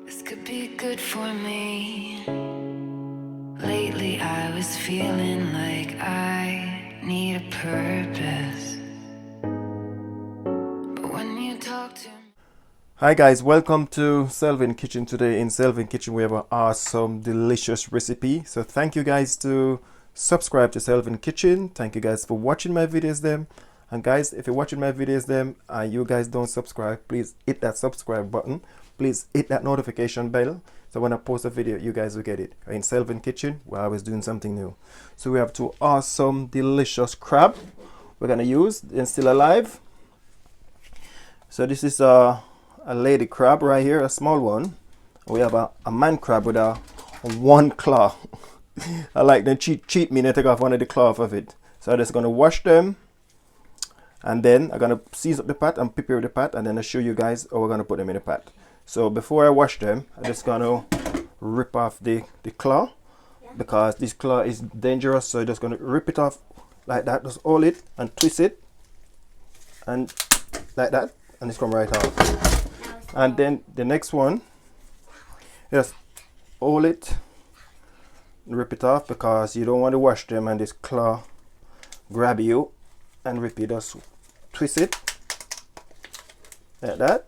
This could be good for me. Lately I was feeling like I need a purpose. But when you talk to me. Hi guys, welcome to Selvin Kitchen. Today in Selvin Kitchen we have an awesome delicious recipe. So thank you guys to subscribe to Selvin Kitchen. Thank you guys for watching my videos them. And guys, if you're watching my videos them and you guys don't subscribe, please hit that subscribe button. Please hit that notification bell. So when I post a video, you guys will get it. In Selvin Kitchen, we're always doing something new. So we have two awesome delicious crab we're gonna use and still alive. So this is a lady crab right here, a small one. We have a man crab with a one claw. I like them cheat me and take off one of the claw of it. So I'm just gonna wash them, and then I'm gonna season up the pot and prepare the pot, and then I'll show you guys how we're gonna put them in the pot. So before I wash them, I'm just gonna rip off the claw, because this claw is dangerous. So I'm just gonna rip it off like that, just hold it and twist it, and like that, and it's come right off. And then the next one, just hold it, rip it off, because you don't want to wash them and this claw grab you and rip it. Just twist it like that,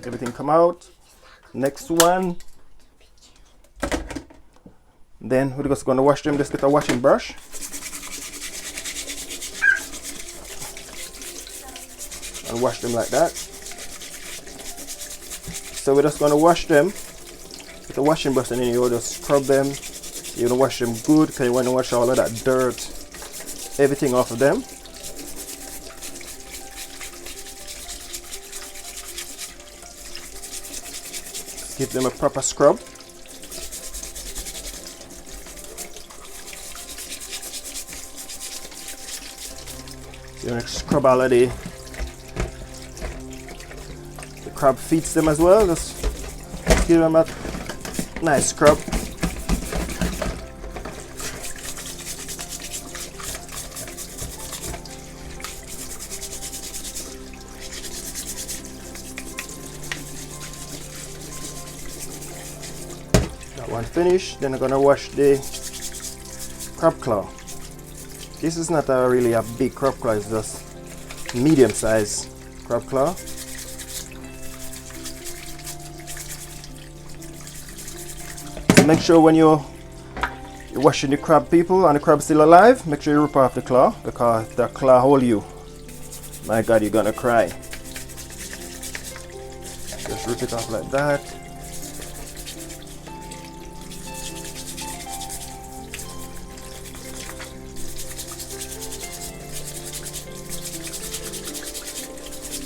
everything come out. Next one, then we're just going to wash them. Just get a washing brush and wash them like that. So we're just going to wash them with a washing brush, and then you just scrub them. You want to wash them good, because you want to wash all of that dirt, everything off of them. Give them a proper scrub. So you want to scrub all of the crab feeds them as well. Just give them a nice scrub. That one finished. Then I'm gonna wash the crab claw. This is not really a big crab claw, it's just medium size crab claw. Make sure when you're washing the crab, people, and the crab's still alive, make sure you rip off the claw, because the claw hold you. My God, you're gonna cry. Just rip it off like that.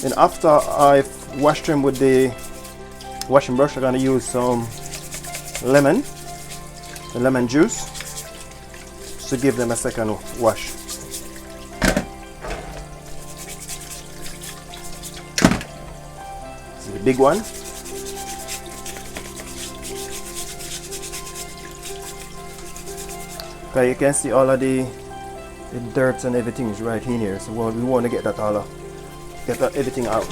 And after I've washed them with the washing brush, I'm gonna use some lemon juice to give them a second wash. This is the big one. Okay, you can see all of the dirt and everything is right in here. So we want to get that everything out.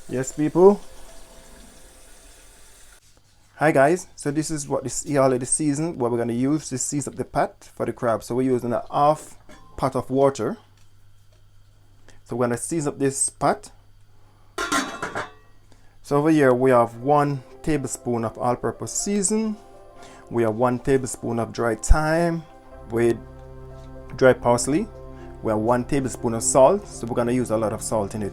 Yes, people. Hi guys. So this is what this already seasoned. What we're gonna use to season up the pot for the crab. So we're using a half pot of water. So we're gonna season up this pot. So over here we have 1 tablespoon of all-purpose season. We have 1 tablespoon of dry thyme with dry parsley. We have 1 tablespoon of salt. So we're gonna use a lot of salt in it,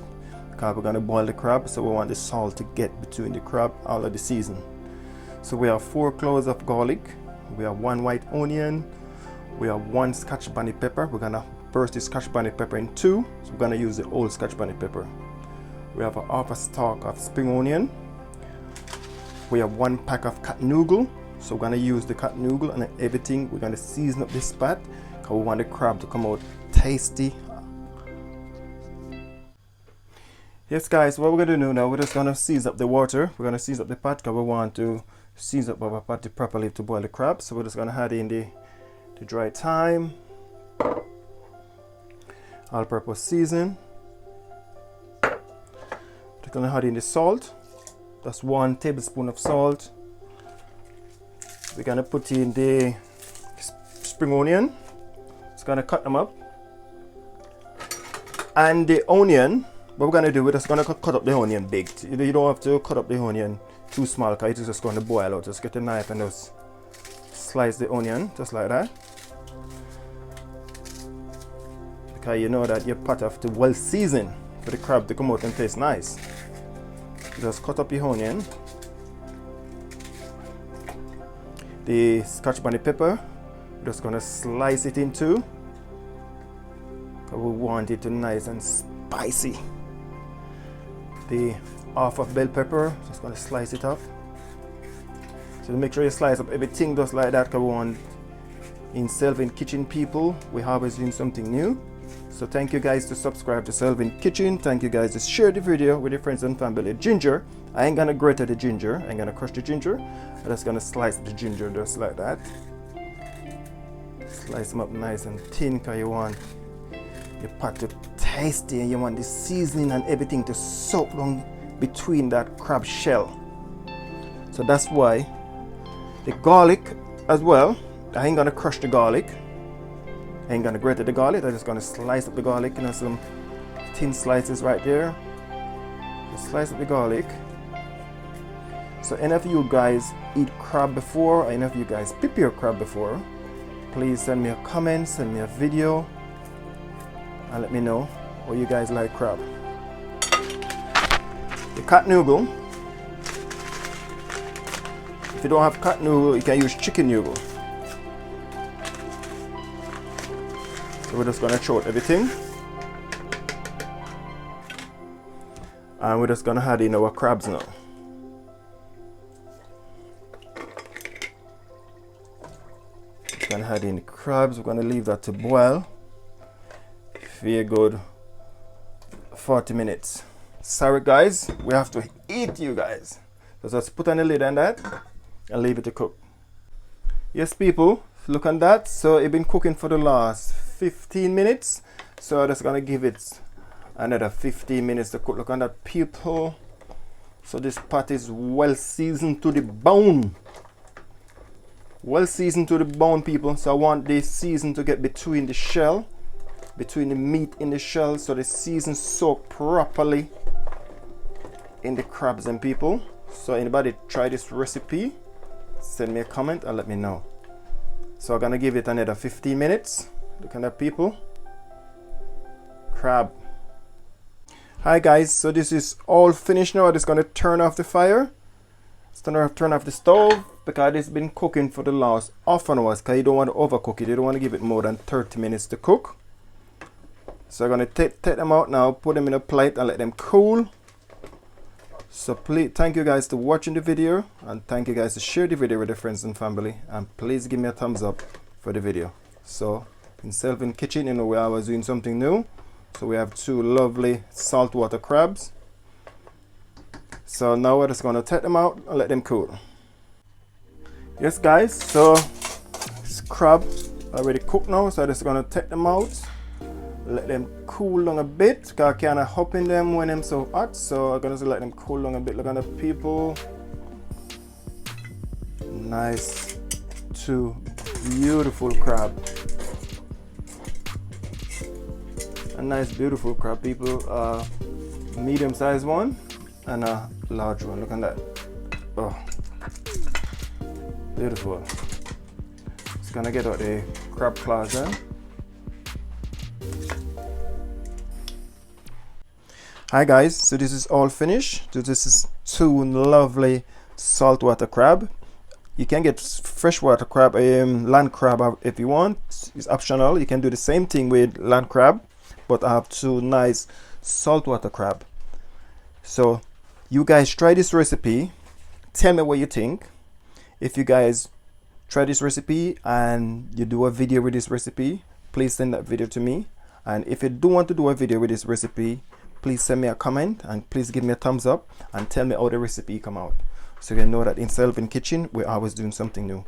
because we're gonna boil the crab. So we want the salt to get between the crab, all of the season. So we have 4 cloves of garlic. We have 1 white onion. We have 1 scotch bonnet pepper. We're gonna burst the scotch bonnet pepper in 2. So we're gonna use the old scotch bonnet pepper. We have half a stalk of spring onion. We have 1 pack of cut noodle. So we're gonna use the cut noodle and everything. We're gonna season up this pot, because we want the crab to come out tasty. Yes guys, what we're gonna do now, we're just gonna season up the water. We're gonna season up the pot, because we want to season up our pot properly to boil the crab. So we're just gonna add in the dry thyme, all-purpose season. We're gonna add in the salt. That's 1 tablespoon of salt. We're gonna put in the spring onion. It's gonna cut them up. And the onion, what we're gonna do, we're just gonna cut up the onion big. You don't have to cut up the onion too small because it's just gonna boil out. Just get a knife and just slice the onion just like that. Because you know that your pot have to well season for the crab to come out and taste nice. Just cut up the onion. The scotch bonnet pepper, we're just gonna slice it in two. We want it to nice and spicy. The half of bell pepper, just gonna slice it up. So make sure you slice up everything just like that, because we want in Selvin Kitchen people, we're always doing something new. So thank you guys to subscribe to Selvin Kitchen. Thank you guys to share the video with your friends and family. Ginger, I ain't gonna grate the ginger, I ain't gonna crush the ginger. I'm just gonna slice the ginger just like that. Slice them up nice and thin, because you want your pot to tasty and you want the seasoning and everything to soak down between that crab shell. So that's why the garlic as well, I ain't gonna crush the garlic, I ain't gonna grate the garlic, I'm just gonna slice up the garlic, you know, some thin slices right there. Just slice up the garlic. So any of you guys eat crab before, or any of you guys prepare crab before, please send me a comment, send me a video, and let me know how you guys like crab. The cat noodle, if you don't have cat noodle, you can use chicken noodle. So we're just gonna throw out everything, and we're just gonna add in our crabs now. We're gonna add in the crabs. We're gonna leave that to boil for a good 40 minutes. Sorry guys, we have to eat, you guys. So just put on the lid on that and leave it to cook. Yes people, look on that. So it's been cooking for the last 15 minutes. So I'm just gonna give it another 15 minutes to cook. Look on that people. So this pot is well seasoned to the bone. Well seasoned to the bone people. So I want this season to get between the shell, between the meat in the shell, so the season soak properly in the crabs and people. So anybody try this recipe, send me a comment and let me know. So I'm gonna give it another 15 minutes. Look at that people. Crab. Hi guys, so this is all finished now. I'm just gonna turn off the fire. Turn off the stove, because it's been cooking for the last half an hour, because you don't want to overcook it. You don't want to give it more than 30 minutes to cook. So I'm gonna take them out now, put them in a plate and let them cool. So please, thank you guys for watching the video, and thank you guys to share the video with your friends and family, and please give me a thumbs up for the video. So in Selvin Kitchen, you know, we are always doing something new. So we have 2 lovely saltwater crabs. So now we're just gonna take them out and let them cool. Yes guys, so this crab already cooked now, so I'm just gonna take them out, let them cool down a bit, because I can't hop in them when I'm so hot. So I'm gonna let them cool down a bit. Look at the people. Nice 2 beautiful crab. A nice beautiful crab people. Medium sized one and a large one. Look at that. Oh, beautiful. Just gonna get out the crab claws then. Hi guys, so this is all finished. So this is 2 lovely saltwater crab. You can get freshwater crab, land crab if you want. It's optional. You can do the same thing with land crab, but I have 2 nice saltwater crab. So you guys try this recipe, tell me what you think. If you guys try this recipe and you do a video with this recipe, please send that video to me. And if you do want to do a video with this recipe, please send me a comment and please give me a thumbs up and tell me how the recipe come out. so you can know that in Selvin Kitchen we're always doing something new.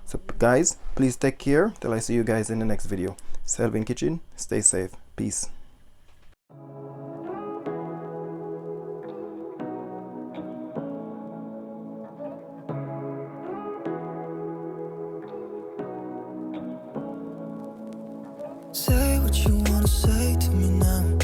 So guys, please take care till I see you guys in the next video. Selvin Kitchen, stay safe. Peace. Say what you wanna say to me now.